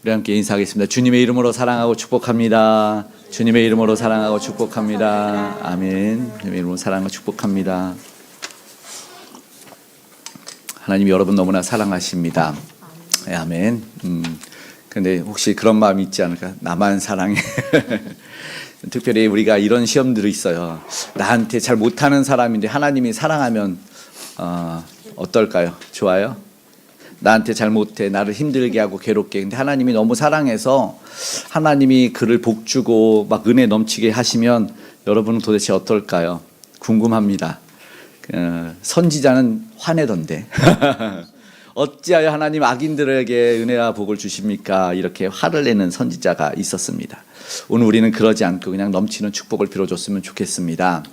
우리 함께 인사하겠습니다. 주님의 이름으로 사랑하고 축복합니다. 주님의 이름으로 사랑하고 축복합니다. 아멘. 주님의 이름으로 사랑하고 축복합니다. 하나님 여러분 너무나 사랑하십니다. 아멘. 근데 혹시 그런 마음이 있지 않을까? 나만 사랑해. 특별히 우리가 이런 시험들이 있어요. 나한테 잘 못하는 사람인데 하나님이 사랑하면 어떨까요? 좋아요? 나한테 잘 못해, 나를 힘들게 하고 괴롭게. 근데 하나님이 너무 사랑해서 하나님이 그를 복주고 막 은혜 넘치게 하시면 여러분은 도대체 어떨까요? 궁금합니다. 선지자는 화내던데 어찌하여 하나님 악인들에게 은혜와 복을 주십니까? 이렇게 화를 내는 선지자가 있었습니다. 오늘 우리는 그러지 않고 그냥 넘치는 축복을 빌어줬으면 좋겠습니다.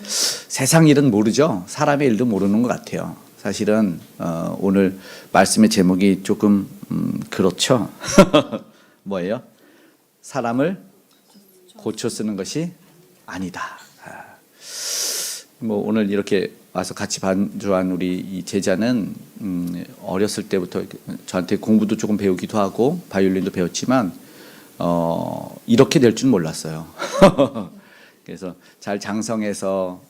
세상 일은 모르죠. 사람의 일도 모르는 것 같아요. 사실은 오늘 말씀의 제목이 조금 그렇죠. 뭐예요? 사람을 고쳐 쓰는 것이 아니다. 뭐 오늘 이렇게 와서 같이 반주한 우리 이 제자는 어렸을 때부터 저한테 공부도 조금 배우기도 하고 바이올린도 배웠지만 이렇게 될 줄 몰랐어요. 그래서 잘 장성해서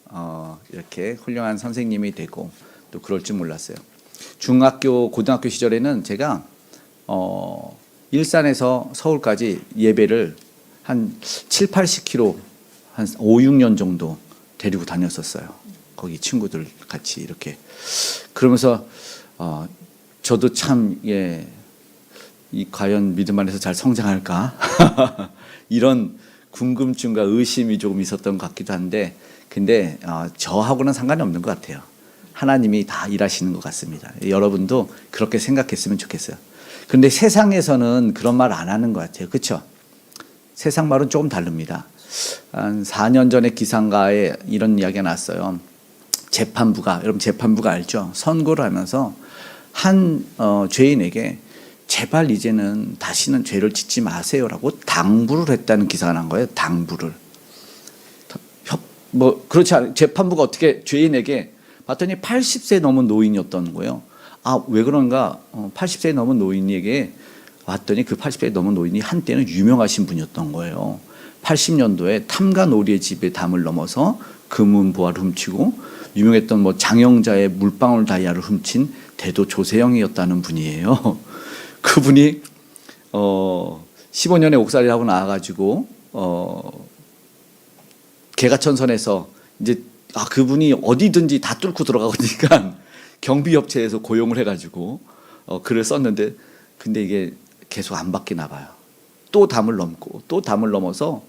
이렇게 훌륭한 선생님이 되고 또 그럴 줄 몰랐어요. 중학교, 고등학교 시절에는 제가 일산에서 서울까지 예배를 한 7, 80km 한 5, 6년 정도 데리고 다녔었어요. 거기 친구들 같이 이렇게. 그러면서 저도 참 이 과연 믿음 안에서 잘 성장할까? 이런 궁금증과 의심이 조금 있었던 것 같기도 한데, 근데 저하고는 상관이 없는 것 같아요. 하나님이 다 일하시는 것 같습니다. 여러분도 그렇게 생각했으면 좋겠어요. 그런데 세상에서는 그런 말 안 하는 것 같아요. 그렇죠? 세상 말은 조금 다릅니다. 한 4년 전에 기상가에 이런 이야기가 났어요. 재판부가, 여러분 재판부가 알죠? 선고를 하면서 한 죄인에게 제발 이제는 다시는 죄를 짓지 마세요라고 당부를 했다는 기사가 난 거예요. 당부를. 뭐 그렇지 않아요. 재판부가 어떻게 죄인에게 봤더니 80세 넘은 노인이었던 거예요. 왜 그런가? 80세 넘은 노인에게 왔더니 그 80세 넘은 노인이 한때는 유명하신 분이었던 거예요. 80년도에 탐관오리의 집에 담을 넘어서 금은보화를 훔치고 유명했던 뭐 장영자의 물방울 다이아를 훔친 대도 조세영이었다는 분이에요. 그분이 15년의 옥살이를 하고 나와가지고 개가천선에서 이제 그분이 어디든지 다 뚫고 들어가니까 경비업체에서 고용을 해가지고 글을 썼는데, 근데 이게 계속 안 바뀌나 봐요. 또 담을 넘고 또 담을 넘어서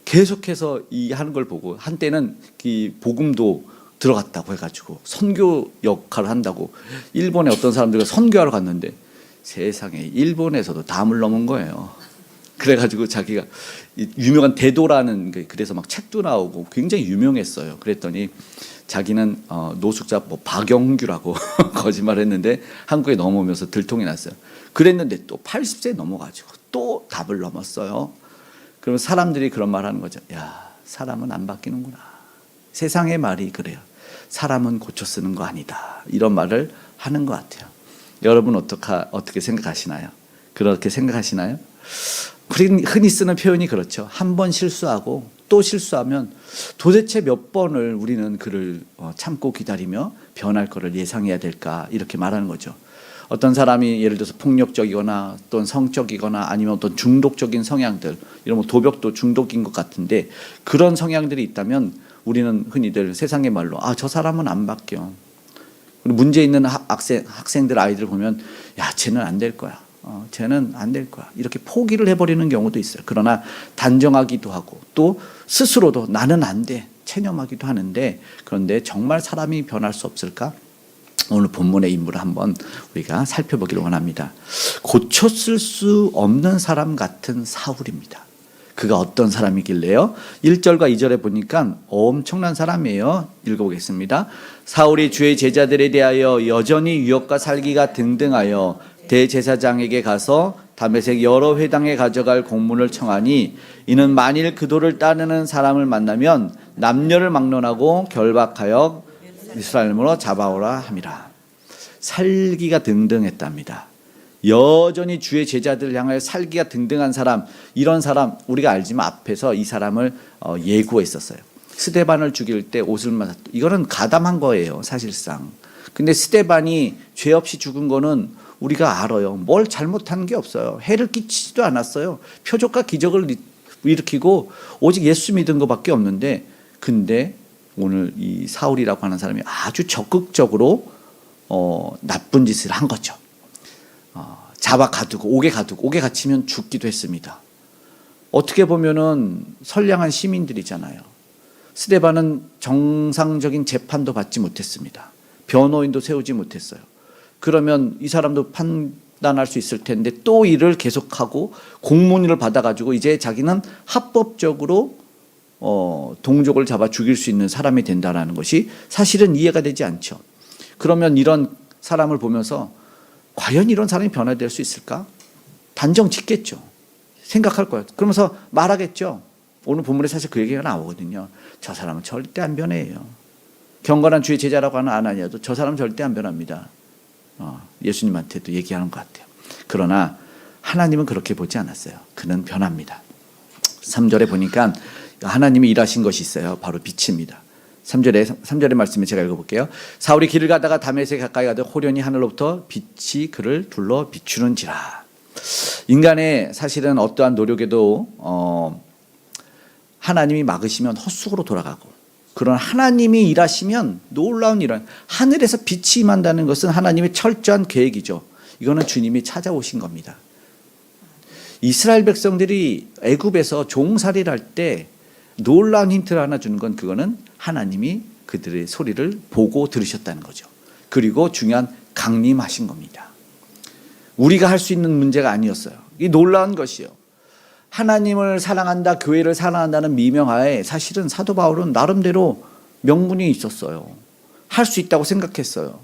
계속해서 이 하는 걸 보고 한때는 이 복음도 들어갔다고 해가지고 선교 역할을 한다고 일본에 어떤 사람들과 선교하러 갔는데 세상에 일본에서도 담을 넘은 거예요. 그래가지고 자기가 유명한 대도라는 그래서 막 책도 나오고 굉장히 유명했어요. 그랬더니 자기는 노숙자 박영규라고 거짓말했는데 한국에 넘어오면서 들통이 났어요. 그랬는데 또 80세 넘어가지고 또 답을 넘었어요. 그러면 사람들이 그런 말 하는 거죠. 야, 사람은 안 바뀌는구나. 세상의 말이 그래요. 사람은 고쳐 쓰는 거 아니다. 이런 말을 하는 것 같아요. 여러분 어떻게 생각하시나요? 그렇게 생각하시나요? 흔히 쓰는 표현이 그렇죠. 한 번 실수하고 또 실수하면 도대체 몇 번을 우리는 그를 참고 기다리며 변할 거를 예상해야 될까, 이렇게 말하는 거죠. 어떤 사람이 예를 들어서 폭력적이거나 또는 성적이거나 아니면 어떤 중독적인 성향들, 이런 뭐 도벽도 중독인 것 같은데 그런 성향들이 있다면 우리는 흔히들 세상의 말로 저 사람은 안 바뀌어. 문제 있는 학생들 아이들 보면 야, 쟤는 안 될 거야. 쟤는 안 될 거야. 이렇게 포기를 해버리는 경우도 있어요. 그러나 단정하기도 하고 또 스스로도 나는 안 돼. 체념하기도 하는데, 그런데 정말 사람이 변할 수 없을까? 오늘 본문의 인물을 한번 우리가 살펴보기를 원합니다. 고쳤을 수 없는 사람 같은 사울입니다. 그가 어떤 사람이길래요? 1절과 2절에 보니까 엄청난 사람이에요. 읽어보겠습니다. 사울이 주의 제자들에 대하여 여전히 유혹과 살기가 등등하여 대제사장에게 가서 다메섹 여러 회당에 가져갈 공문을 청하니, 이는 만일 그도를 따르는 사람을 만나면 남녀를 막론하고 결박하여 이스라엘으로 잡아오라 함이라. 살기가 등등했답니다. 여전히 주의 제자들을 향하여 살기가 등등한 사람, 이런 사람 우리가 알지만 앞에서 이 사람을 예고했었어요. 스데반을 죽일 때 옷을 맞았다. 이거는 가담한 거예요, 사실상. 근데 스데반이 죄 없이 죽은 거는 우리가 알아요. 뭘 잘못한 게 없어요. 해를 끼치지도 않았어요. 표적과 기적을 일으키고 오직 예수 믿은 것밖에 없는데, 근데 오늘 이 사울이라고 하는 사람이 아주 적극적으로 나쁜 짓을 한 거죠. 잡아 가두고 옥에 갇히면 죽기도 했습니다. 어떻게 보면은 선량한 시민들이잖아요. 스데반은 정상적인 재판도 받지 못했습니다. 변호인도 세우지 못했어요. 그러면 이 사람도 판단할 수 있을 텐데 또 일을 계속하고 공문을 받아가지고 이제 자기는 합법적으로 동족을 잡아 죽일 수 있는 사람이 된다는 것이 사실은 이해가 되지 않죠. 그러면 이런 사람을 보면서 과연 이런 사람이 변화될 수 있을까? 단정 짓겠죠. 생각할 거예요. 그러면서 말하겠죠. 오늘 본문에 사실 그 얘기가 나오거든요. 저 사람은 절대 안 변해요. 경건한 주의 제자라고 하는 아나니아도 저 사람은 절대 안 변합니다. 예수님한테도 얘기하는 것 같아요. 그러나 하나님은 그렇게 보지 않았어요. 그는 변합니다. 3절에 보니까 하나님이 일하신 것이 있어요. 바로 빛입니다. 3절의 말씀을 제가 읽어볼게요. 사울이 길을 가다가 다메섹에 가까이 가되 호련히 하늘로부터 빛이 그를 둘러 비추는지라. 인간의 사실은 어떠한 노력에도 하나님이 막으시면 헛수고로 돌아가고, 그런 하나님이 일하시면 놀라운 일은 하늘에서 빛이 임한다는 것은 하나님의 철저한 계획이죠. 이거는 주님이 찾아오신 겁니다. 이스라엘 백성들이 애굽에서 종살이를 할 때 놀라운 힌트를 하나 주는 건, 그거는 하나님이 그들의 소리를 보고 들으셨다는 거죠. 그리고 중요한 강림하신 겁니다. 우리가 할 수 있는 문제가 아니었어요. 이 놀라운 것이요. 하나님을 사랑한다, 교회를 사랑한다는 미명하에 사실은 사도 바울은 나름대로 명분이 있었어요. 할 수 있다고 생각했어요.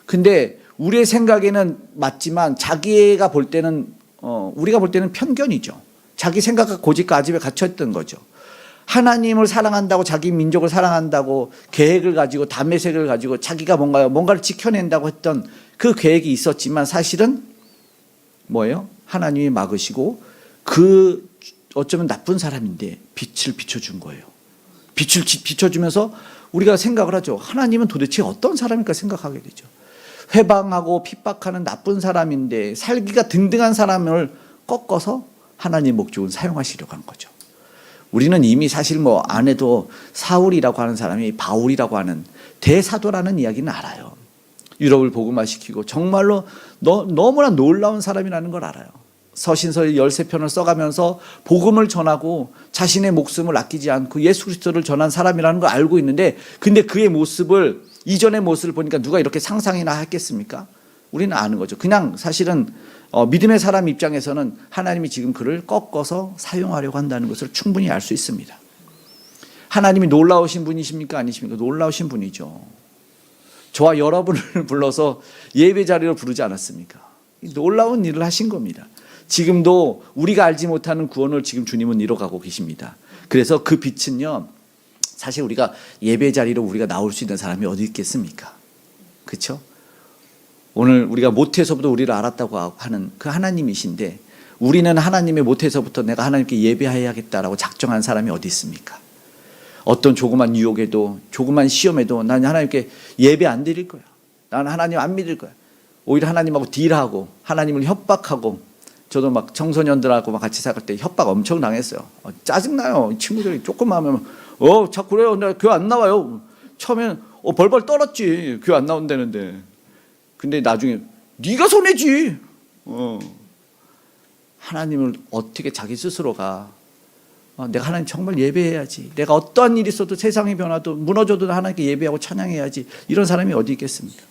근데 우리의 생각에는 맞지만 자기가 볼 때는 우리가 볼 때는 편견이죠. 자기 생각과 고집과 아집에 갇혀있던 거죠. 하나님을 사랑한다고, 자기 민족을 사랑한다고 계획을 가지고 다메섹을 가지고 자기가 뭔가를 지켜낸다고 했던 그 계획이 있었지만 사실은 뭐예요? 하나님이 막으시고 그 어쩌면 나쁜 사람인데 빛을 비춰준 거예요. 빛을 비춰주면서 우리가 생각을 하죠. 하나님은 도대체 어떤 사람일까 생각하게 되죠. 회방하고 핍박하는 나쁜 사람인데 살기가 등등한 사람을 꺾어서 하나님 목적을 사용하시려고 한 거죠. 우리는 이미 사실 안 해도 사울이라고 하는 사람이 바울이라고 하는 대사도라는 이야기는 알아요. 유럽을 복음화시키고 정말로 너무나 놀라운 사람이라는 걸 알아요. 서신서 13편을 써가면서 복음을 전하고 자신의 목숨을 아끼지 않고 예수 그리스도를 전한 사람이라는 걸 알고 있는데, 근데 그의 모습을, 이전의 모습을 보니까 누가 이렇게 상상이나 했겠습니까? 우리는 아는 거죠. 그냥 사실은 믿음의 사람 입장에서는 하나님이 지금 그를 꺾어서 사용하려고 한다는 것을 충분히 알 수 있습니다. 하나님이 놀라우신 분이십니까? 아니십니까? 놀라우신 분이죠. 저와 여러분을 불러서 예배 자리로 부르지 않았습니까? 놀라운 일을 하신 겁니다. 지금도 우리가 알지 못하는 구원을 지금 주님은 이뤄가고 계십니다. 그래서 그 빛은요, 사실 우리가 예배 자리로 우리가 나올 수 있는 사람이 어디 있겠습니까? 그렇죠? 오늘 우리가 모태에서부터 우리를 알았다고 하는 그 하나님이신데, 우리는 하나님의 모태에서부터 내가 하나님께 예배해야겠다라고 작정한 사람이 어디 있습니까? 어떤 조그만 유혹에도, 조그만 시험에도 나는 하나님께 예배 안 드릴 거야. 나는 하나님 안 믿을 거야. 오히려 하나님하고 딜하고 하나님을 협박하고, 저도 막 청소년들하고 막 같이 살할 때 협박 엄청 당했어요. 짜증나요. 친구들이 조금만 하면 자꾸 그래요. 내가 교회 안 나와요. 처음에는 벌벌 떨었지. 교회 안 나온다는데. 근데 나중에 네가 손해지. 하나님을 어떻게 자기 스스로가 내가 하나님 정말 예배해야지. 내가 어떠한 일이 있어도 세상이 변화도 무너져도 하나님께 예배하고 찬양해야지. 이런 사람이 어디 있겠습니까?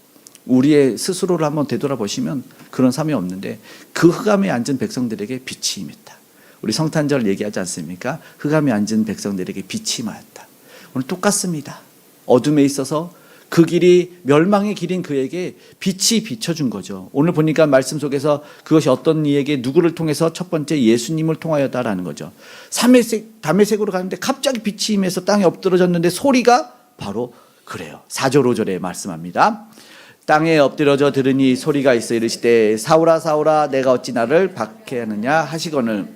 우리의 스스로를 한번 되돌아보시면 그런 사람이 없는데, 그 흑암에 앉은 백성들에게 빛이 임했다. 우리 성탄절 얘기하지 않습니까? 흑암에 앉은 백성들에게 빛이 임하였다. 오늘 똑같습니다. 어둠에 있어서 그 길이 멸망의 길인 그에게 빛이 비춰준 거죠. 오늘 보니까 말씀 속에서 그것이 어떤 이에게 누구를 통해서 첫 번째 예수님을 통하였다라는 거죠. 다메섹으로 가는데 갑자기 빛이 임해서 땅에 엎드러졌는데 소리가 바로 그래요. 4절 5절에 말씀합니다. 땅에 엎드려져 들으니 소리가 있어 이르시되 사울아 사울아 내가 어찌 나를 박해하느냐 하시거늘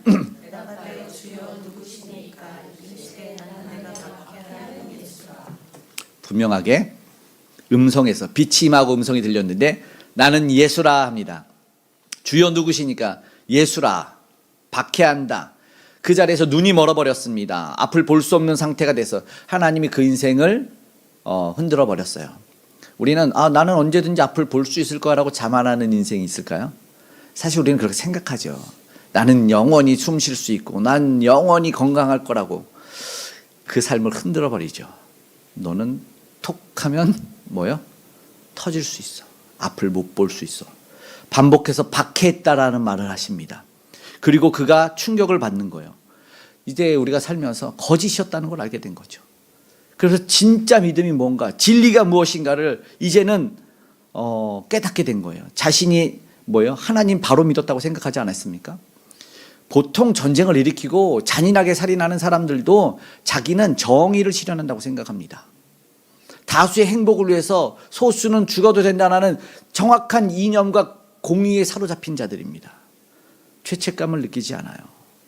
분명하게 음성에서 빛이 임하고 음성이 들렸는데 나는 예수라 합니다. 주여 누구시니까 예수라. 박해한다. 그 자리에서 눈이 멀어버렸습니다. 앞을 볼 수 없는 상태가 돼서 하나님이 그 인생을 흔들어 버렸어요. 우리는 나는 언제든지 앞을 볼 수 있을 거라고 자만하는 인생이 있을까요? 사실 우리는 그렇게 생각하죠. 나는 영원히 숨 쉴 수 있고 난 영원히 건강할 거라고. 그 삶을 흔들어 버리죠. 너는 톡 하면 뭐요? 터질 수 있어. 앞을 못 볼 수 있어. 반복해서 박해했다라는 말을 하십니다. 그리고 그가 충격을 받는 거예요. 이제 우리가 살면서 거짓이었다는 걸 알게 된 거죠. 그래서 진짜 믿음이 뭔가, 진리가 무엇인가를 이제는 깨닫게 된 거예요. 자신이 뭐예요? 하나님 바로 믿었다고 생각하지 않았습니까? 보통 전쟁을 일으키고 잔인하게 살인하는 사람들도 자기는 정의를 실현한다고 생각합니다. 다수의 행복을 위해서 소수는 죽어도 된다는 정확한 이념과 공의에 사로잡힌 자들입니다. 죄책감을 느끼지 않아요.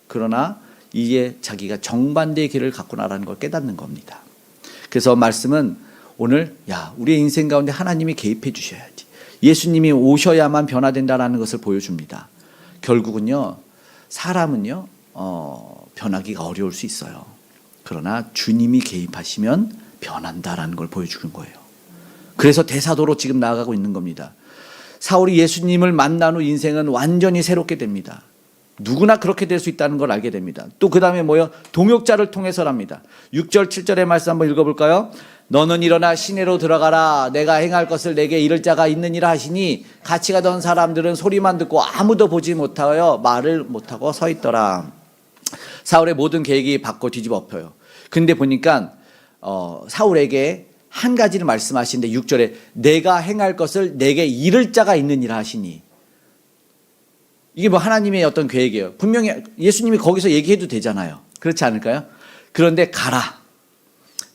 그러나 이게 자기가 정반대의 길을 갔구나라는 걸 깨닫는 겁니다. 그래서 말씀은 오늘 우리의 인생 가운데 하나님이 개입해 주셔야지, 예수님이 오셔야만 변화된다라는 것을 보여줍니다. 결국은요, 사람은요 변하기가 어려울 수 있어요. 그러나 주님이 개입하시면 변한다라는 걸 보여주는 거예요. 그래서 대사도로 지금 나아가고 있는 겁니다. 사울이 예수님을 만난 후 인생은 완전히 새롭게 됩니다. 누구나 그렇게 될 수 있다는 걸 알게 됩니다. 또 그 다음에 뭐요? 동역자를 통해서랍니다. 6절 7절의 말씀 한번 읽어볼까요? 너는 일어나 시내로 들어가라. 내가 행할 것을 내게 이를 자가 있느니라 하시니 같이 가던 사람들은 소리만 듣고 아무도 보지 못하여 말을 못하고 서 있더라. 사울의 모든 계획이 바꿔 뒤집어 엎혀요. 근데 보니까 사울에게 한 가지를 말씀하시는데 6절에 내가 행할 것을 내게 이를 자가 있느니라 하시니, 이게 뭐 하나님의 어떤 계획이에요. 분명히 예수님이 거기서 얘기해도 되잖아요. 그렇지 않을까요? 그런데 가라.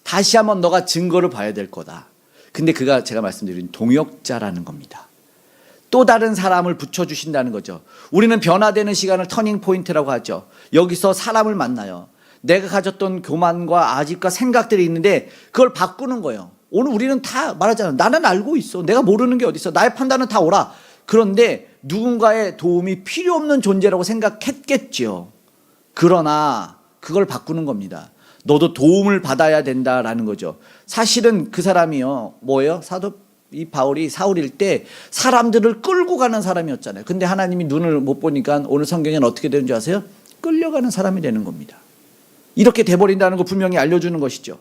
다시 한번 너가 증거를 봐야 될 거다. 근데 그가 제가 말씀드린 동역자라는 겁니다. 또 다른 사람을 붙여주신다는 거죠. 우리는 변화되는 시간을 터닝 포인트라고 하죠. 여기서 사람을 만나요. 내가 가졌던 교만과 아집과 생각들이 있는데 그걸 바꾸는 거예요. 오늘 우리는 다 말하잖아요. 나는 알고 있어. 내가 모르는 게 어디 있어. 나의 판단은 다 옳아. 그런데 누군가의 도움이 필요 없는 존재라고 생각했겠죠. 그러나 그걸 바꾸는 겁니다. 너도 도움을 받아야 된다라는 거죠. 사실은 그 사람이요, 뭐예요? 이 바울이 사울일 때 사람들을 끌고 가는 사람이었잖아요. 근데 하나님이 눈을 못 보니까 오늘 성경에는 어떻게 되는 줄 아세요? 끌려가는 사람이 되는 겁니다. 이렇게 돼버린다는 거 분명히 알려주는 것이죠.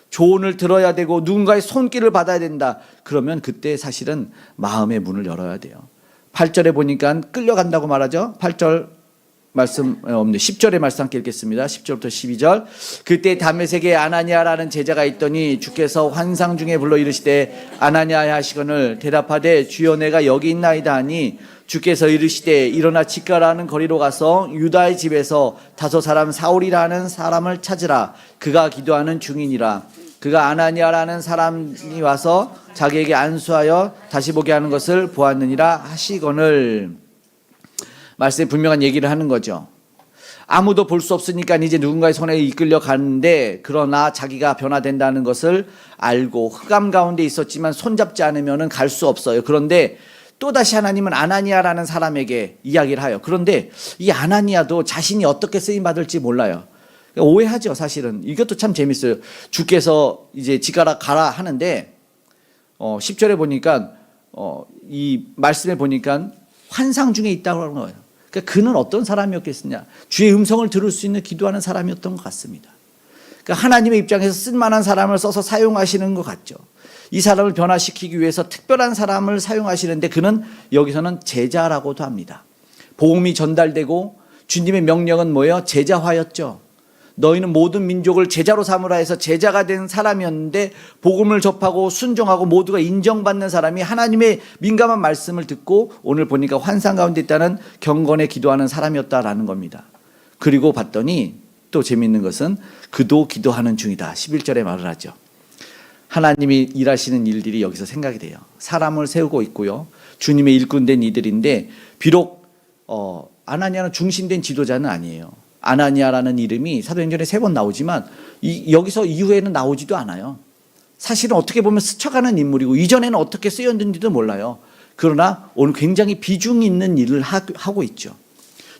조언을 들어야 되고 누군가의 손길을 받아야 된다. 그러면 그때 사실은 마음의 문을 열어야 돼요. 8절에 보니까 끌려간다고 말하죠. 8절 말씀 없네. 10절의 말씀 함께 읽겠습니다. 10절부터 12절. 그때 다메섹에 아나니아라는 제자가 있더니 주께서 환상 중에 불러 이르시되 아나니아 하시거늘 대답하되 주여 내가 여기 있나이다 하니 주께서 이르시되 일어나 직가라는 거리로 가서 유다의 집에서 다섯 사람 사울이라는 사람을 찾으라. 그가 기도하는 중이니라. 그가 아나니아라는 사람이 와서 자기에게 안수하여 다시 보게 하는 것을 보았느니라 하시거늘. 말씀에 분명한 얘기를 하는 거죠. 아무도 볼 수 없으니까 이제 누군가의 손에 이끌려 가는데, 그러나 자기가 변화된다는 것을 알고 흑암 가운데 있었지만 손잡지 않으면 갈 수 없어요. 그런데 또다시 하나님은 아나니아라는 사람에게 이야기를 해요. 그런데 이 아나니아도 자신이 어떻게 쓰임받을지 몰라요. 오해하죠. 사실은 이것도 참 재밌어요. 주께서 이제 지가라 가라 하는데 10절에 보니까 이 말씀에 보니까 환상 중에 있다고 하는 거예요. 그러니까 그는 어떤 사람이었겠느냐? 주의 음성을 들을 수 있는 기도하는 사람이었던 것 같습니다. 그러니까 하나님의 입장에서 쓸만한 사람을 써서 사용하시는 것 같죠. 이 사람을 변화시키기 위해서 특별한 사람을 사용하시는데 그는 여기서는 제자라고도 합니다. 복음이 전달되고 주님의 명령은 뭐예요? 제자화였죠. 너희는 모든 민족을 제자로 삼으라 해서 제자가 된 사람이었는데 복음을 접하고 순종하고 모두가 인정받는 사람이 하나님의 민감한 말씀을 듣고 오늘 보니까 환상 가운데 있다는 경건에 기도하는 사람이었다라는 겁니다. 그리고 봤더니 또 재미있는 것은 그도 기도하는 중이다. 11절에 말을 하죠. 하나님이 일하시는 일들이 여기서 생각이 돼요. 사람을 세우고 있고요. 주님의 일꾼된 이들인데 비록 아나니아는 중심된 지도자는 아니에요. 아나니아라는 이름이 사도행전에 3번 나오지만 여기서 이후에는 나오지도 않아요. 사실은 어떻게 보면 스쳐가는 인물이고 이전에는 어떻게 쓰였는지도 몰라요. 그러나 오늘 굉장히 비중 있는 일을 하고 있죠.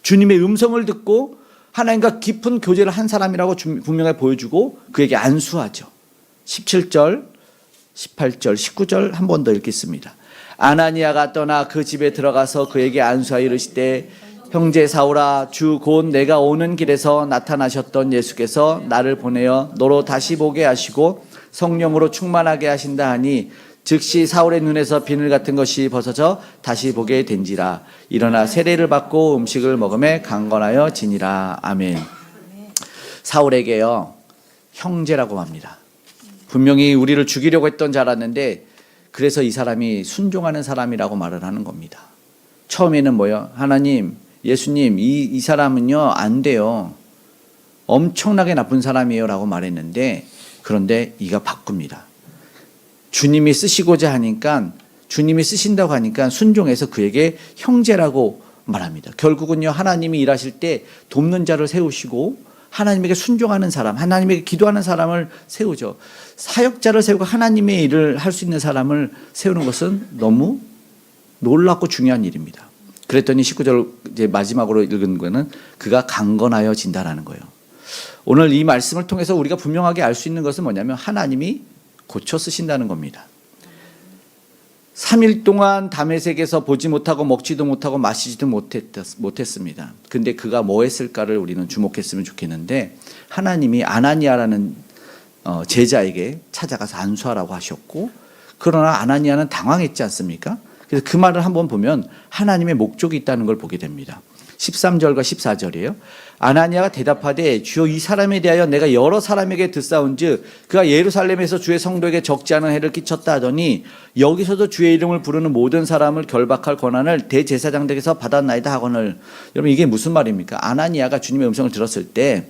주님의 음성을 듣고 하나님과 깊은 교제를 한 사람이라고 분명히 보여주고 그에게 안수하죠. 17절, 18절, 19절 한 번 더 읽겠습니다. 아나니아가 떠나 그 집에 들어가서 그에게 안수하여 이르시되 형제 사울아, 주 곧 내가 오는 길에서 나타나셨던 예수께서 나를 보내어 너로 다시 보게 하시고 성령으로 충만하게 하신다 하니 즉시 사울의 눈에서 비늘 같은 것이 벗어져 다시 보게 된지라. 일어나 세례를 받고 음식을 먹음에 강건하여 지니라. 아멘. 사울에게요 형제라고 합니다. 분명히 우리를 죽이려고 했던 자랐는데 그래서 이 사람이 순종하는 사람이라고 말을 하는 겁니다. 처음에는 뭐요? 하나님, 예수님, 이 사람은요 안 돼요. 엄청나게 나쁜 사람이에요 라고 말했는데 그런데 이가 바꿉니다. 주님이 쓰시고자 하니까, 주님이 쓰신다고 하니까 순종해서 그에게 형제라고 말합니다. 결국은요 하나님이 일하실 때 돕는 자를 세우시고 하나님에게 순종하는 사람, 하나님에게 기도하는 사람을 세우죠. 사역자를 세우고 하나님의 일을 할 수 있는 사람을 세우는 것은 너무 놀랍고 중요한 일입니다. 그랬더니 19절 이제 마지막으로 읽은 거는 그가 강건하여 진다라는 거예요. 오늘 이 말씀을 통해서 우리가 분명하게 알 수 있는 것은 뭐냐면 하나님이 고쳐 쓰신다는 겁니다. 3일 동안 다메섹에서 보지 못하고 먹지도 못하고 마시지도 못했습니다. 근데 그가 뭐 했을까를 우리는 주목했으면 좋겠는데 하나님이 아나니아라는 제자에게 찾아가서 안수하라고 하셨고 그러나 아나니아는 당황했지 않습니까? 그래서 그 말을 한번 보면 하나님의 목적이 있다는 걸 보게 됩니다. 13절과 14절이에요. 아나니아가 대답하되 주여 이 사람에 대하여 내가 여러 사람에게 듣사온즉 그가 예루살렘에서 주의 성도에게 적지 않은 해를 끼쳤다 하더니 여기서도 주의 이름을 부르는 모든 사람을 결박할 권한을 대제사장들에게서 받았나이다 하거늘. 여러분 이게 무슨 말입니까? 아나니아가 주님의 음성을 들었을 때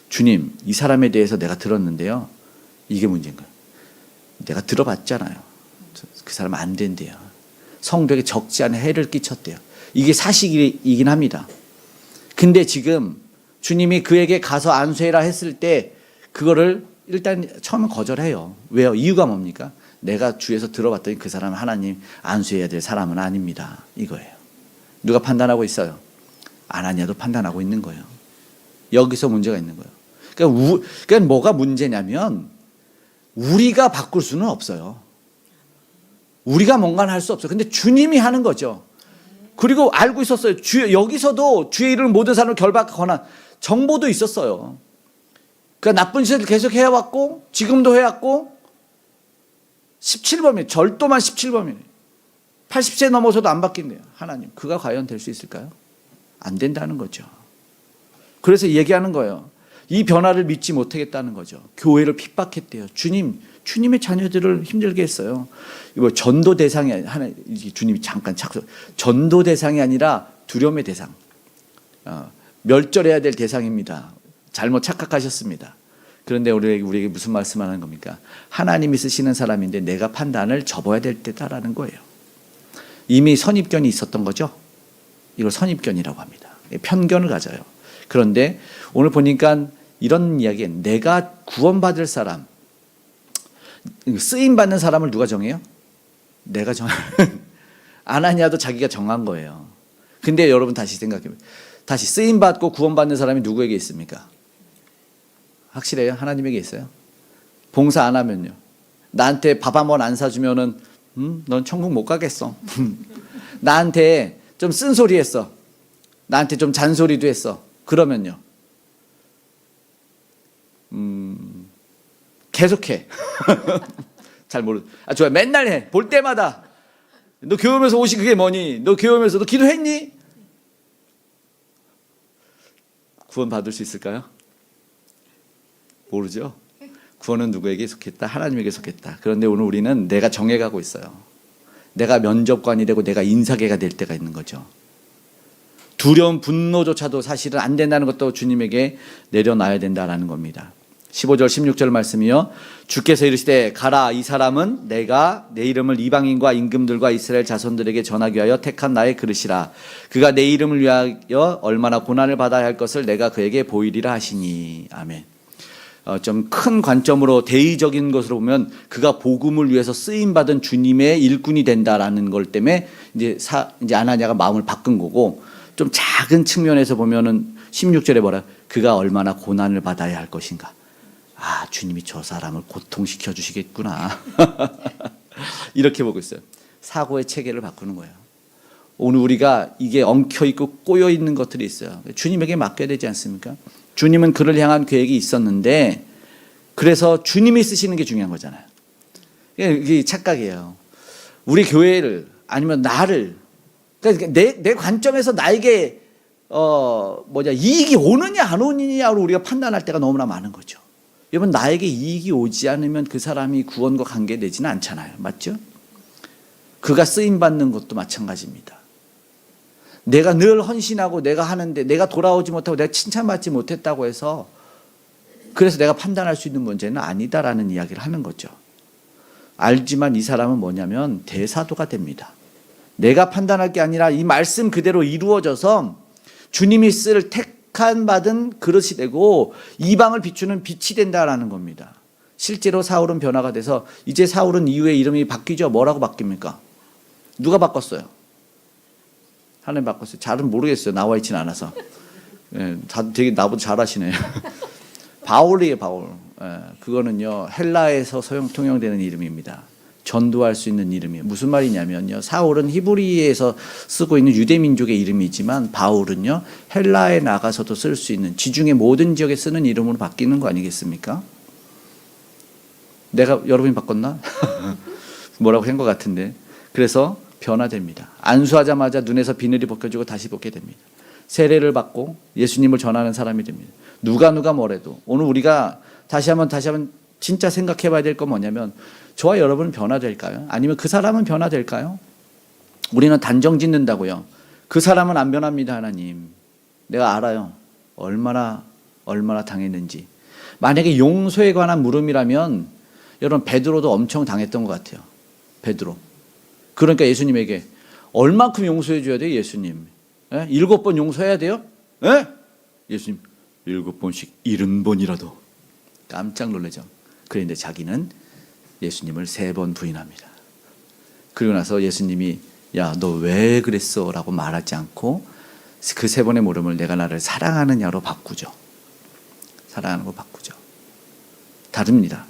주님 이 사람에 대해서 내가 들었는데요. 이게 문제인 거예요. 내가 들어봤잖아요. 그 사람 안 된대요. 성도에게 적지 않은 해를 끼쳤대요. 이게 사실이긴 합니다. 근데 지금 주님이 그에게 가서 안수해라 했을 때 그거를 일단 처음엔 거절해요. 왜요? 이유가 뭡니까? 내가 주에서 들어봤더니 그 사람은 하나님 안수해야 될 사람은 아닙니다. 이거예요. 누가 판단하고 있어요? 아나니아도 판단하고 있는 거예요. 여기서 문제가 있는 거예요. 그러니까 뭐가 문제냐면 우리가 바꿀 수는 없어요. 우리가 뭔가를 할 수 없어요. 근데 주님이 하는 거죠. 그리고 알고 있었어요. 여기서도 주의 이름을 모든 사람을 결박하거나 정보도 있었어요. 그러니까 나쁜 짓을 계속 해왔고 지금도 해왔고 17범이에요. 절도만 17범이에요. 80세 넘어서도 안 바뀐대요. 하나님 그가 과연 될 수 있을까요? 안 된다는 거죠. 그래서 얘기하는 거예요. 이 변화를 믿지 못하겠다는 거죠. 교회를 핍박했대요. 주님의 자녀들을 힘들게 했어요. 이거 전도 대상이 하나 주님이 잠깐 착수. 전도 대상이 아니라 두려움의 대상. 멸절해야 될 대상입니다. 잘못 착각하셨습니다. 그런데 우리에게 무슨 말씀하는 겁니까? 하나님이 쓰시는 사람인데 내가 판단을 접어야 될 때다라는 거예요. 이미 선입견이 있었던 거죠. 이걸 선입견이라고 합니다. 편견을 가져요. 그런데 오늘 보니까 이런 이야기에 내가 구원받을 사람, 쓰임받는 사람을 누가 정해요? 내가 아나니아도 자기가 정한 거예요. 근데 여러분 다시 생각해보세요. 다시 쓰임받고 구원받는 사람이 누구에게 있습니까? 확실해요? 하나님에게 있어요? 봉사 안 하면요. 나한테 밥 한 번 안 사주면은 넌 천국 못 가겠어. 나한테 좀 쓴소리 했어. 나한테 좀 잔소리도 했어. 그러면요. 계속해. 잘 좋아. 맨날 해. 볼 때마다. 너 교회 오면서 옷이 그게 뭐니? 너 교회 오면서 너 기도했니? 구원 받을 수 있을까요? 모르죠. 구원은 누구에게 속했다? 하나님에게 속했다. 그런데 오늘 우리는 내가 정해가고 있어요. 내가 면접관이 되고 내가 인사계가 될 때가 있는 거죠. 두려움, 분노조차도 사실은 안 된다는 것도 주님에게 내려놔야 된다는 겁니다. 15절 16절 말씀이요. 주께서 이르시되 가라, 이 사람은 내가 내 이름을 이방인과 임금들과 이스라엘 자손들에게 전하기 위하여 택한 나의 그릇이라. 그가 내 이름을 위하여 얼마나 고난을 받아야 할 것을 내가 그에게 보이리라 하시니. 아멘. 좀 큰 관점으로 대의적인 것으로 보면 그가 복음을 위해서 쓰임 받은 주님의 일꾼이 된다라는 걸 때문에 이제 아나니아가 마음을 바꾼 거고, 좀 작은 측면에서 보면은 16절에 뭐라, 그가 얼마나 고난을 받아야 할 것인가. 아, 주님이 저 사람을 고통시켜 주시겠구나. 이렇게 보고 있어요. 사고의 체계를 바꾸는 거예요. 오늘 우리가 이게 엉켜있고 꼬여있는 것들이 있어요. 주님에게 맡겨야 되지 않습니까? 주님은 그를 향한 계획이 있었는데, 그래서 주님이 쓰시는 게 중요한 거잖아요. 이게 착각이에요. 우리 교회를, 아니면 나를, 그러니까 내 관점에서 나에게 이익이 오느냐 안 오느냐로 우리가 판단할 때가 너무나 많은 거죠. 여러분, 나에게 이익이 오지 않으면 그 사람이 구원과 관계되지는 않잖아요. 맞죠? 그가 쓰임받는 것도 마찬가지입니다. 내가 늘 헌신하고 내가 하는데 내가 돌아오지 못하고 내가 칭찬받지 못했다고 해서 그래서 내가 판단할 수 있는 문제는 아니다라는 이야기를 하는 거죠. 알지만 이 사람은 뭐냐면 대사도가 됩니다. 내가 판단할 게 아니라 이 말씀 그대로 이루어져서 주님이 쓸 택한 받은 그릇이 되고 이방을 비추는 빛이 된다라는 겁니다. 실제로 사울은 변화가 돼서 이제 사울은 이후에 이름이 바뀌죠. 뭐라고 바뀝니까? 누가 바꿨어요? 하나님 바꿨어요. 잘은 모르겠어요. 나와 있지는 않아서. 예, 되게 나보다 잘하시네요. 바울이에요, 바울. 예, 그거는요, 헬라에서 통용되는 이름입니다. 전도할 수 있는 이름이에요. 무슨 말이냐면요, 사울은 히브리에서 쓰고 있는 유대민족의 이름이지만 바울은요, 헬라에 나가서도 쓸 수 있는, 지중해 모든 지역에 쓰는 이름으로 바뀌는 거 아니겠습니까? 여러분이 바꿨나? 뭐라고 한 것 같은데. 그래서 변화됩니다. 안수하자마자 눈에서 비늘이 벗겨지고 다시 벗게 됩니다. 세례를 받고 예수님을 전하는 사람이 됩니다. 누가 뭐래도 오늘 우리가 다시 한번 진짜 생각해 봐야 될 건 뭐냐면, 저와 여러분은 변화될까요? 아니면 그 사람은 변화될까요? 우리는 단정 짓는다고요. 그 사람은 안 변합니다. 하나님, 내가 알아요. 얼마나 당했는지. 만약에 용서에 관한 물음이라면 여러분, 베드로도 엄청 당했던 것 같아요. 베드로. 그러니까 예수님에게 얼만큼 용서해 줘야 돼요? 예수님 7번 용서해야 돼요? 예? 예수님 7번씩 70번이라도. 깜짝 놀라죠. 그런데 자기는 예수님을 3번 부인합니다. 그리고 나서 예수님이 야, 너 왜 그랬어? 라고 말하지 않고 그 3번의 물음을 내가 나를 사랑하느냐로 바꾸죠. 사랑하는 거 바꾸죠. 다릅니다.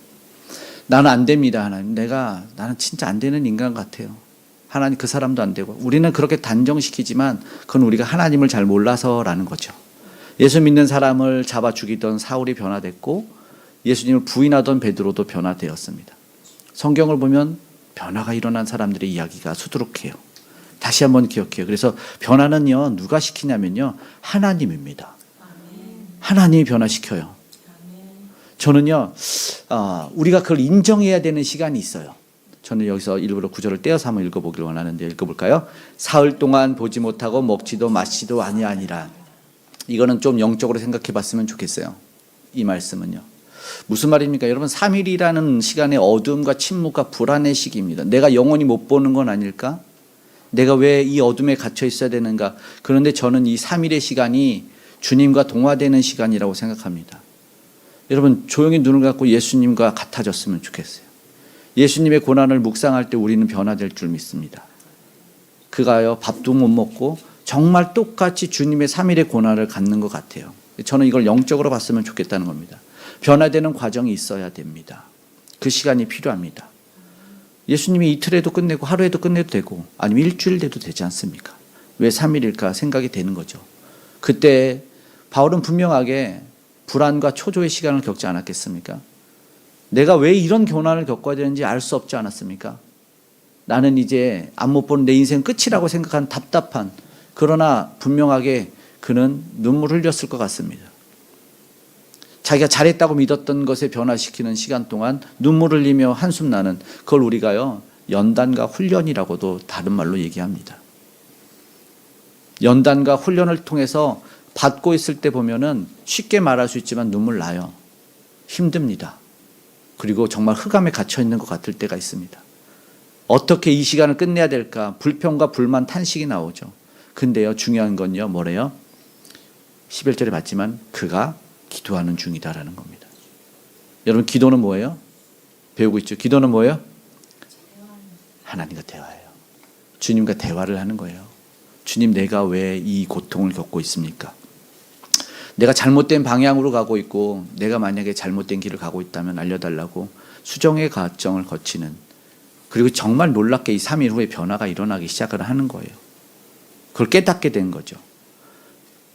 나는 안 됩니다. 하나님, 나는 진짜 안 되는 인간 같아요. 하나님, 그 사람도 안 되고. 우리는 그렇게 단정시키지만 그건 우리가 하나님을 잘 몰라서라는 거죠. 예수 믿는 사람을 잡아 죽이던 사울이 변화됐고 예수님을 부인하던 베드로도 변화되었습니다. 성경을 보면 변화가 일어난 사람들의 이야기가 수두룩해요. 다시 한번 기억해요. 그래서 변화는요, 누가 시키냐면요, 하나님입니다. 하나님이 변화시켜요. 저는요, 우리가 그걸 인정해야 되는 시간이 있어요. 저는 여기서 일부러 구절을 떼어서 한번 읽어보기를 원하는데, 읽어볼까요? 사흘 동안 보지 못하고 먹지도 마시지도 아니하니라. 이거는 좀 영적으로 생각해 봤으면 좋겠어요. 이 말씀은요. 무슨 말입니까? 여러분, 3일이라는 시간에 어둠과 침묵과 불안의 시기입니다. 내가 영원히 못 보는 건 아닐까? 내가 왜 이 어둠에 갇혀 있어야 되는가? 그런데 저는 이 3일의 시간이 주님과 동화되는 시간이라고 생각합니다. 여러분, 조용히 눈을 감고 예수님과 같아졌으면 좋겠어요. 예수님의 고난을 묵상할 때 우리는 변화될 줄 믿습니다. 그가요, 밥도 못 먹고 정말 똑같이 주님의 3일의 고난을 갖는 것 같아요. 저는 이걸 영적으로 봤으면 좋겠다는 겁니다. 변화되는 과정이 있어야 됩니다. 그 시간이 필요합니다. 예수님이 이틀에도 끝내고 하루에도 끝내도 되고 아니면 일주일 돼도 되지 않습니까? 왜 3일일까 생각이 되는 거죠. 그때 바울은 분명하게 불안과 초조의 시간을 겪지 않았겠습니까? 내가 왜 이런 고난을 겪어야 되는지 알 수 없지 않았습니까? 나는 이제 앞 못 보는 내 인생 끝이라고 생각한 답답한, 그러나 분명하게 그는 눈물을 흘렸을 것 같습니다. 자기가 잘했다고 믿었던 것에 변화시키는 시간 동안 눈물을 흘리며 한숨 나는, 그걸 우리가요, 연단과 훈련이라고도 다른 말로 얘기합니다. 연단과 훈련을 통해서 받고 있을 때 보면은 쉽게 말할 수 있지만 눈물 나요. 힘듭니다. 그리고 정말 흑암에 갇혀 있는 것 같을 때가 있습니다. 어떻게 이 시간을 끝내야 될까? 불평과 불만, 탄식이 나오죠. 근데요, 중요한 건요, 뭐래요? 11절에 봤지만 그가 기도하는 중이다라는 겁니다. 여러분, 기도는 뭐예요? 배우고 있죠. 기도는 뭐예요? 하나님과 대화예요. 주님과 대화를 하는 거예요. 주님, 내가 왜 이 고통을 겪고 있습니까? 내가 잘못된 방향으로 가고 있고 내가 만약에 잘못된 길을 가고 있다면 알려달라고 수정의 과정을 거치는, 그리고 정말 놀랍게 이 3일 후에 변화가 일어나기 시작을 하는 거예요. 그걸 깨닫게 된 거죠.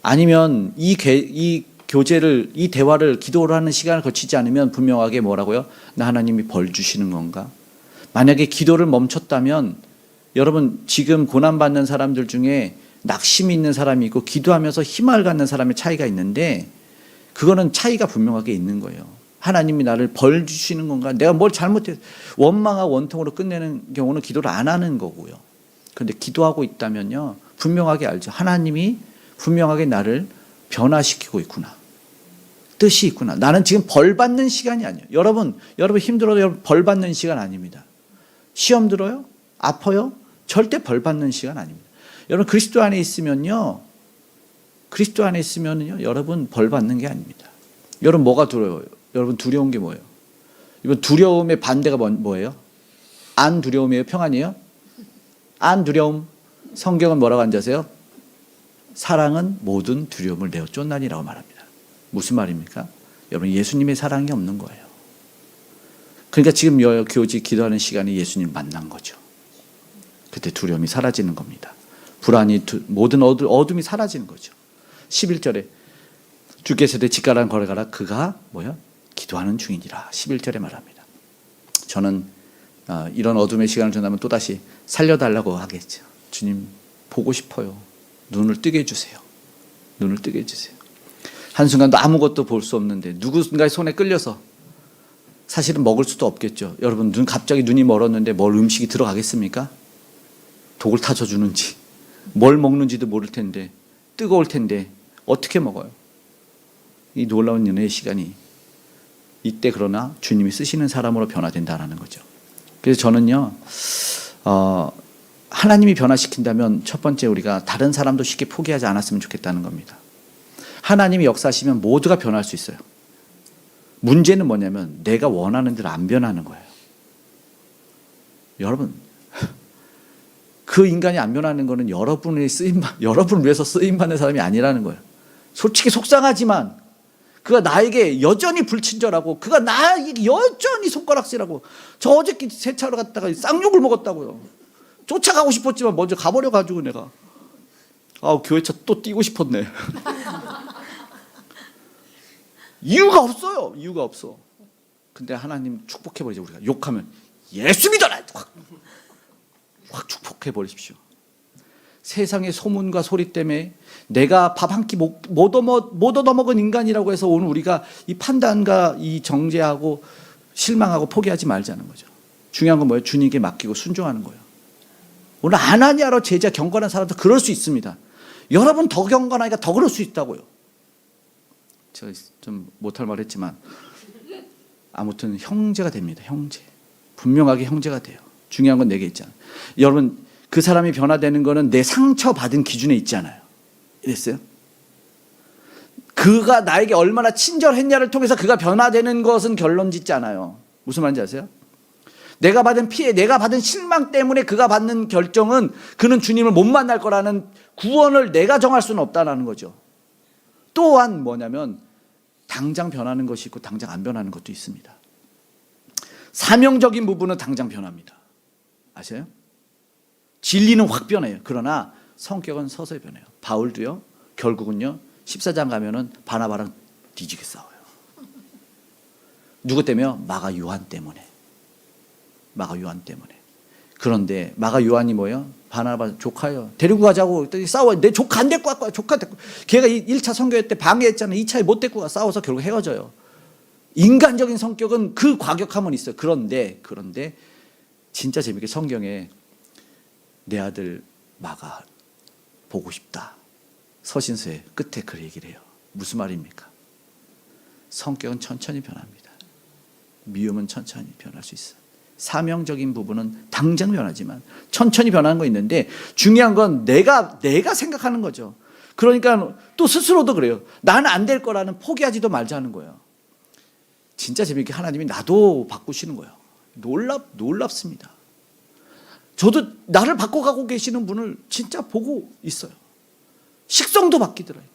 아니면 이 교제를, 이 대화를, 기도를 하는 시간을 거치지 않으면 분명하게 뭐라고요? 나 하나님이 벌 주시는 건가? 만약에 기도를 멈췄다면 여러분, 지금 고난받는 사람들 중에 낙심이 있는 사람이 있고 기도하면서 희망을 갖는 사람의 차이가 있는데, 그거는 차이가 분명하게 있는 거예요. 하나님이 나를 벌 주시는 건가? 내가 뭘 잘못해서 원망하고 원통으로 끝내는 경우는 기도를 안 하는 거고요. 그런데 기도하고 있다면요, 분명하게 알죠. 하나님이 분명하게 나를 변화시키고 있구나. 뜻이 있구나. 나는 지금 벌 받는 시간이 아니에요. 여러분 힘들어도 여러분 벌 받는 시간 아닙니다. 시험 들어요? 아파요? 절대 벌 받는 시간 아닙니다. 여러분, 그리스도 안에 있으면요, 여러분 벌 받는 게 아닙니다. 여러분, 뭐가 두려워요? 여러분, 두려운 게 뭐예요? 이번 두려움의 반대가 뭐예요? 안 두려움이에요? 평안이에요? 안 두려움. 성경은 뭐라고 앉으세요? 사랑은 모든 두려움을 내어 쫓나니라고 말합니다. 무슨 말입니까? 여러분, 예수님의 사랑이 없는 거예요. 그러니까 지금 교지 기도하는 시간에 예수님 만난 거죠. 그때 두려움이 사라지는 겁니다. 불안이, 모든 어둠이 사라지는 거죠. 11절에 주께서 내 직가랑 걸어가라. 그가 뭐야? 기도하는 중이니라. 11절에 말합니다. 저는 이런 어둠의 시간을 지나면 또다시 살려달라고 하겠죠. 주님, 보고 싶어요. 눈을 뜨게 해주세요. 눈을 뜨게 해주세요. 한순간도 아무것도 볼 수 없는데 누군가의 손에 끌려서, 사실은 먹을 수도 없겠죠. 여러분, 갑자기 눈이 멀었는데 뭘 음식이 들어가겠습니까? 독을 타져 주는지 뭘 먹는지도 모를 텐데, 뜨거울 텐데 어떻게 먹어요? 이 놀라운 은혜의 시간이 이때, 그러나 주님이 쓰시는 사람으로 변화된다라는 거죠. 그래서 저는요, 하나님이 변화시킨다면 첫 번째, 우리가 다른 사람도 쉽게 포기하지 않았으면 좋겠다는 겁니다. 하나님이 역사하시면 모두가 변할 수 있어요. 문제는 뭐냐면 내가 원하는 대로 안 변하는 거예요. 여러분, 그 인간이 안 변하는 거는 여러분을 위해서 쓰임받는 사람이 아니라는 거예요. 솔직히 속상하지만 그가 나에게 여전히 불친절하고, 그가 나에게 여전히 손가락질하고, 저 어저께 세차로 갔다가 쌍욕을 먹었다고요. 쫓아가고 싶었지만 먼저 가버려 가지고 내가 교회차 또 뛰고 싶었네. 이유가 없어요. 이유가 없어. 근데 하나님 축복해버리죠. 우리가 욕하면 예수 믿어라, 확 축복해버리십시오. 세상의 소문과 소리 때문에 내가 밥 한 끼 못 얻어먹은 인간이라고 해서 오늘 우리가 이 판단과 이 정죄하고 실망하고 포기하지 말자는 거죠. 중요한 건 뭐예요? 주님께 맡기고 순종하는 거예요. 오늘 아나니아로 제자 경건한 사람도 그럴 수 있습니다. 여러분 더 경건하니까 더 그럴 수 있다고요. 제가 좀 못할 말 했지만 아무튼 형제가 됩니다. 형제. 분명하게 형제가 돼요. 중요한 건 내게 있잖아요. 여러분, 그 사람이 변화되는 거는 내 상처받은 기준에 있지 않아요. 이랬어요? 그가 나에게 얼마나 친절했냐를 통해서 그가 변화되는 것은 결론 짓지 않아요. 무슨 말인지 아세요? 내가 받은 피해, 내가 받은 실망 때문에 그가 받는 결정은 그는 주님을 못 만날 거라는 구원을 내가 정할 수는 없다는 거죠. 또한 뭐냐면 당장 변하는 것이 있고 당장 안 변하는 것도 있습니다. 사명적인 부분은 당장 변합니다. 아세요? 진리는 확 변해요. 그러나 성격은 서서히 변해요. 바울도요, 결국은요 14장 가면은 바나바랑 뒤지게 싸워요. 누구 때문에요? 마가 요한 때문에. 마가 요한 때문에. 그런데 마가 요한이 뭐예요? 바나바 조카예요. 데리고 가자고 싸워요. 내 조카 안 데리고 갈 거야. 조카 데리고. 걔가 1차 선교회 때 방해했잖아요. 2차에 못 데리고 가. 싸워서 결국 헤어져요. 인간적인 성격은 그 과격함은 있어요. 그런데 진짜 재밌게 성경에 내 아들 마가 보고 싶다. 서신서의 끝에 그 얘기를 해요. 무슨 말입니까? 성격은 천천히 변합니다. 미움은 천천히 변할 수 있어요. 사명적인 부분은 당장 변하지만 천천히 변하는 거 있는데, 중요한 건 내가 생각하는 거죠. 그러니까 또 스스로도 그래요. 나는 안 될 거라는 포기하지도 말자는 거예요. 진짜 재밌게 하나님이 나도 바꾸시는 거예요. 놀랍습니다. 저도 나를 바꿔가고 계시는 분을 진짜 보고 있어요. 식성도 바뀌더라고요.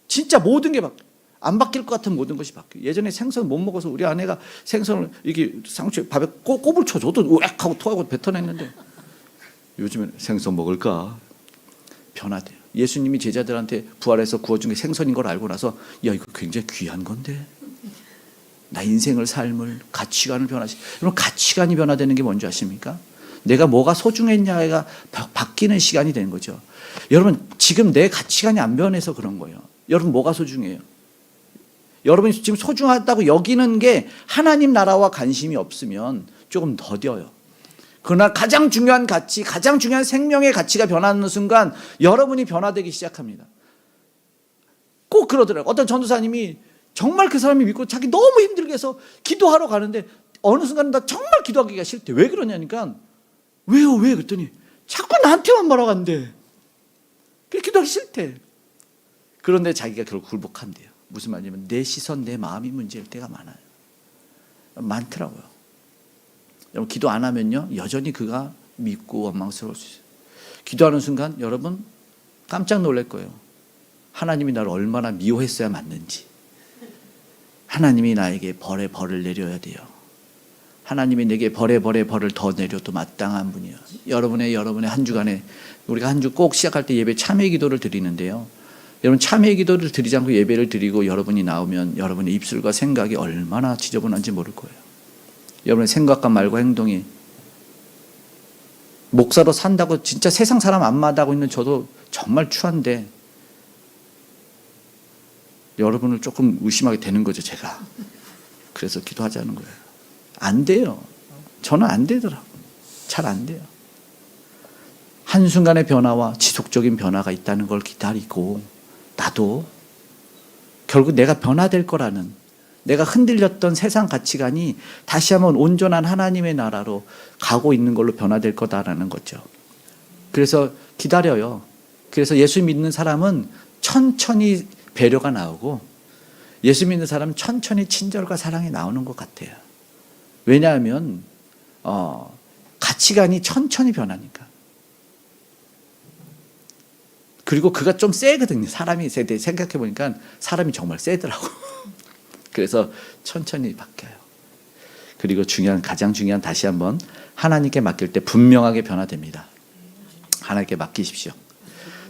진짜 모든 게 바뀌어요. 안 바뀔 것 같은 모든 것이 바뀌어요. 예전에 생선 못 먹어서 우리 아내가 생선을 이렇게 상추에 밥에 꼽을 쳐 저도 으악 하고 토하고 뱉어냈는데, 요즘엔 생선 먹을까? 변화돼요. 예수님이 제자들한테 부활해서 구워준 게 생선인 걸 알고 나서, 야, 이거 굉장히 귀한 건데, 나 인생을 삶을 가치관을 여러분, 가치관이 변화되는 게 뭔지 아십니까? 내가 뭐가 소중했냐가 바뀌는 시간이 되는 거죠. 여러분, 지금 내 가치관이 안 변해서 그런 거예요. 여러분, 뭐가 소중해요? 여러분이 지금 소중하다고 여기는 게 하나님 나라와 관심이 없으면 조금 더뎌요. 그러나 가장 중요한 가치, 가장 중요한 생명의 가치가 변하는 순간 여러분이 변화되기 시작합니다. 꼭 그러더라고요. 어떤 전도사님이 정말 그 사람이 믿고 자기 너무 힘들게 해서 기도하러 가는데, 어느 순간 나 정말 기도하기가 싫대. 왜 그러냐니까, 왜요? 왜? 그랬더니 자꾸 나한테만 말아간대. 기도하기 싫대. 그런데 자기가 결국 굴복한대요. 무슨 말이냐면 내 시선, 내 마음이 문제일 때가 많아요. 많더라고요. 여러분, 기도 안 하면요 여전히 그가 믿고 원망스러울 수 있어요. 기도하는 순간 여러분 깜짝 놀랄 거예요. 하나님이 나를 얼마나 미워했어야 맞는지. 하나님이 나에게 벌의 벌을 내려야 돼요. 하나님이 내게 벌의 벌을 더 내려도 마땅한 분이요. 여러분의 한 주간에 우리가 한 주 꼭 시작할 때 예배 참회 기도를 드리는데요. 여러분, 참회 기도를 드리지 않고 예배를 드리고 여러분이 나오면 여러분의 입술과 생각이 얼마나 지저분한지 모를 거예요. 여러분의 생각과 말과 행동이, 목사로 산다고 진짜 세상 사람 안 마다하고 있는 저도 정말 추한데, 여러분을 조금 의심하게 되는 거죠, 제가. 그래서 기도하자는 거예요. 안 돼요. 저는 안 되더라고요. 잘 안 돼요. 한순간의 변화와 지속적인 변화가 있다는 걸 기다리고, 나도 결국 내가 변화될 거라는, 내가 흔들렸던 세상 가치관이 다시 한번 온전한 하나님의 나라로 가고 있는 걸로 변화될 거다라는 거죠. 그래서 기다려요. 그래서 예수 믿는 사람은 천천히 배려가 나오고, 예수 믿는 사람은 천천히 친절과 사랑이 나오는 것 같아요. 왜냐하면 가치관이 천천히 변하니까. 그리고 그가 좀 세거든요. 사람이 생각해 보니까 사람이 정말 세더라고. 그래서 천천히 바뀌어요. 그리고 가장 중요한, 다시 한번 하나님께 맡길 때 분명하게 변화됩니다. 하나님께 맡기십시오.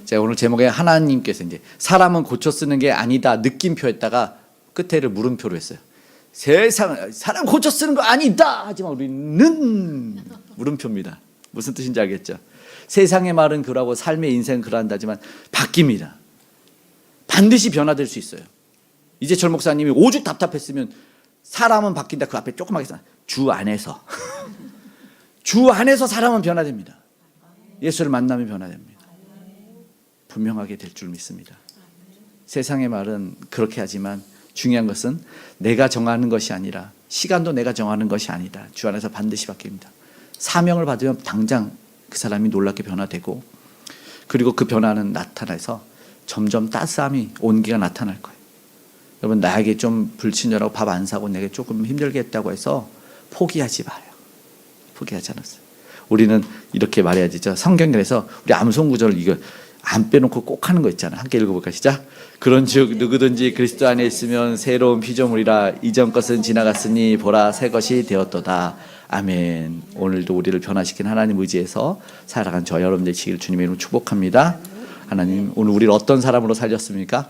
제가 오늘 제목에 하나님께서 이제 사람은 고쳐 쓰는 게 아니다 느낌표에다가 끝에를 물음표로 했어요. 사람 고쳐 쓰는 거 아니다 하지만 우리는 물음표입니다. 무슨 뜻인지 알겠죠? 세상의 말은 그러고 삶의 인생은 그러한다지만 바뀝니다. 반드시 변화될 수 있어요. 이재철 목사님이 오죽 답답했으면 사람은 바뀐다 그 앞에 조그맣게 써, 주 안에서 주 안에서 사람은 변화됩니다. 예수를 만나면 변화됩니다. 분명하게 될 줄 믿습니다. 세상의 말은 그렇게 하지만 중요한 것은 내가 정하는 것이 아니라, 시간도 내가 정하는 것이 아니다. 주 안에서 반드시 바뀝니다. 사명을 받으면 당장 그 사람이 놀랍게 변화되고, 그리고 그 변화는 나타나서 점점 따스함이, 온기가 나타날 거예요. 여러분, 나에게 좀 불친절하고 밥 안 사고 내게 조금 힘들게 했다고 해서 포기하지 마요. 포기하지 않았어요. 우리는 이렇게 말해야 되죠. 성경에서 우리 암송 구절을 이거 안 빼놓고 꼭 하는 거 있잖아요. 함께 읽어볼까? 시작. 그런즉 누구든지 그리스도 안에 있으면 새로운 피조물이라, 이전 것은 지나갔으니 보라 새 것이 되었도다. 아멘. 오늘도 우리를 변화시킨 하나님 의지에서 살아간 저 여러분 되시길 주님의 이름으로 축복합니다. 하나님, 오늘 우리를 어떤 사람으로 살렸습니까?